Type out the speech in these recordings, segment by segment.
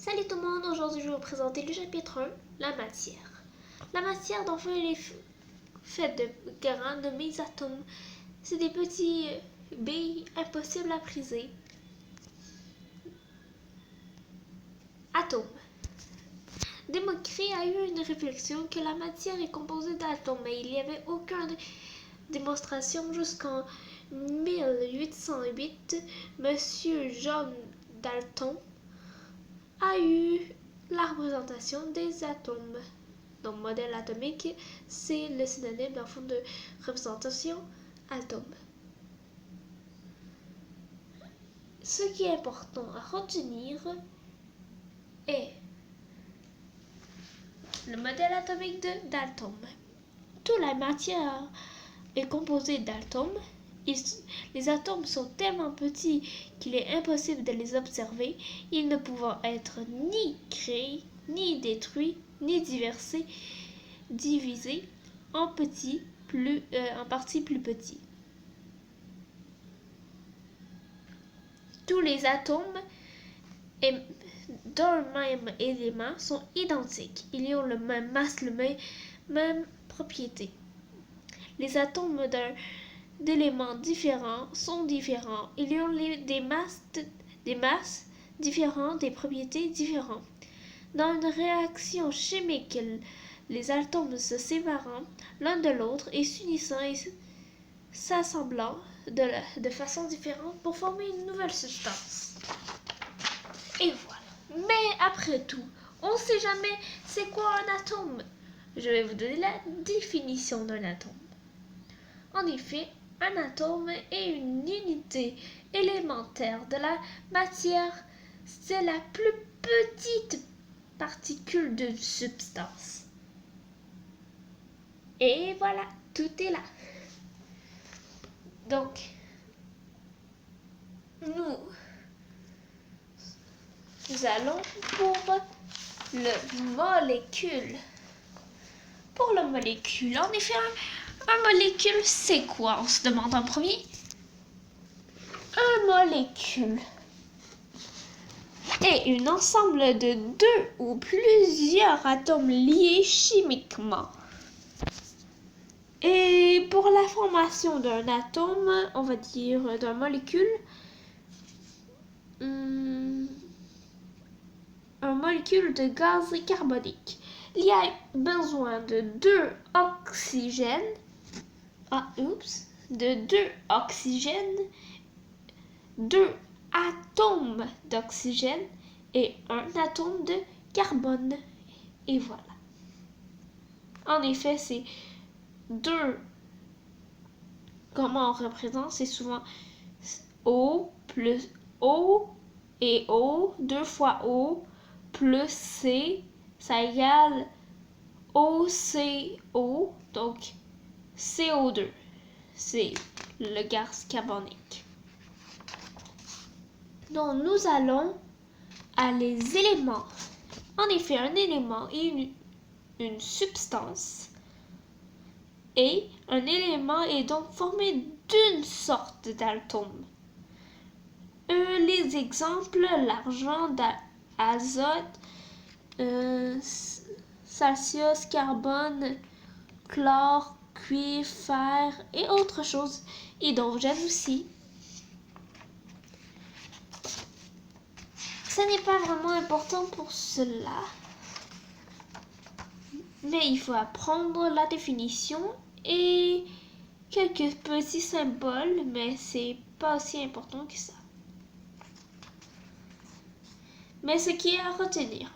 Salut tout le monde, aujourd'hui je vais vous présenter le chapitre 1, la matière. La matière, dans le fond, elle est faite de grains, de mésatomes. C'est des petits billes impossibles à briser. Atomes. Démocrite a eu une réflexion que la matière est composée d'atomes, mais il n'y avait aucune démonstration jusqu'en 1808. Monsieur John Dalton a eu la représentation des atomes. Donc, modèle atomique, c'est le synonyme d'un fond de représentation atome. Ce qui est important à retenir est le modèle atomique de Dalton. Toute la matière est composée d'atomes. Les atomes sont tellement petits qu'il est impossible de les observer, ils ne pouvant être ni créés, ni détruits, ni divisés en parties plus petits. Tous les atomes d'un même élément sont identiques. Ils ont le même masse, même propriété. Les atomes d'éléments différents sont différents. Ils ont des masses différentes, des propriétés différentes. Dans une réaction chimique, les atomes se séparant l'un de l'autre et s'unissant et s'assemblant de façon différente pour former une nouvelle substance. Et voilà. Mais après tout, on ne sait jamais c'est quoi un atome. Je vais vous donner la définition d'un atome. En effet, un atome est une unité élémentaire de la matière. C'est la plus petite particule d'une substance. Et voilà, tout est là. Donc, nous allons pour le molécule. Pour le molécule, en effet, un molécule, c'est quoi? On se demande en premier. Un molécule est un ensemble de deux ou plusieurs atomes liés chimiquement. Et pour la formation d'un atome, on va dire d'une molécule, un molécule de gaz carbonique. Il y a besoin de deux oxygènes, deux atomes d'oxygène et un atome de carbone. Et voilà. En effet, c'est deux. Comment on représente? C'est souvent O plus O et O, 2 fois O plus C, ça égale OCO, donc CO2. C'est le gaz carbonique. Donc, nous allons à les éléments. En effet, un élément est une substance. Et un élément est donc formé d'une sorte d'atome. Les exemples, l'argent, azote, calcium, carbone, chlore, cuivre, fer et autres choses. Hydrogène aussi. Ce n'est pas vraiment important pour cela. Mais il faut apprendre la définition et quelques petits symboles, mais c'est pas aussi important que ça. Mais ce qui est à retenir,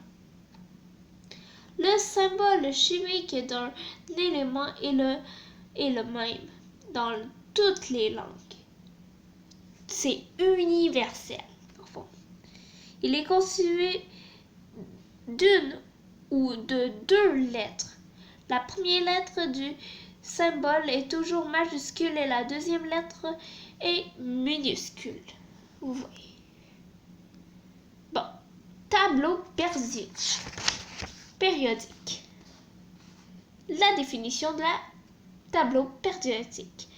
le symbole chimique d'un élément est le même dans toutes les langues. C'est universel. Il est constitué d'une ou de deux lettres. La première lettre du symbole est toujours majuscule et la deuxième lettre est minuscule. Vous voyez. Bon, tableau périodique. La définition de la tableau périodique.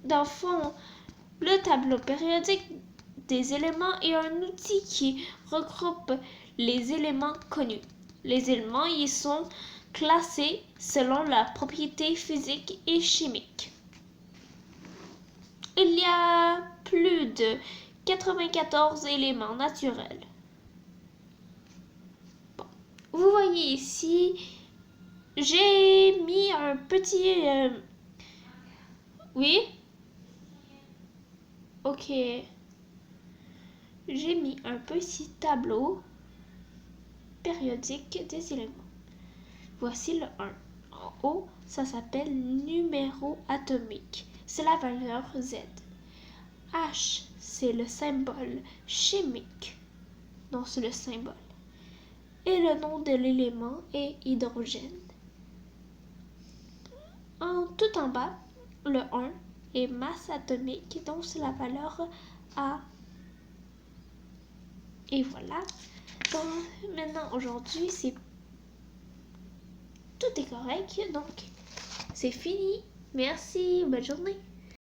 Dans le fond, le tableau périodique des éléments est un outil qui regroupe les éléments connus. Les éléments y sont classés selon leurs propriétés physiques et chimiques. Il y a plus de 94 éléments naturels. Bon. Vous voyez ici, j'ai mis un petit... Oui? Ok. J'ai mis un petit tableau périodique des éléments. Voici le 1. En haut, ça s'appelle numéro atomique. C'est la valeur Z. H, c'est le symbole chimique. Donc, c'est le symbole. Et le nom de l'élément est hydrogène. Tout en bas, le 1 est masse atomique, donc c'est la valeur A. Et voilà. Bon, maintenant, aujourd'hui, tout est correct, donc c'est fini. Merci, bonne journée.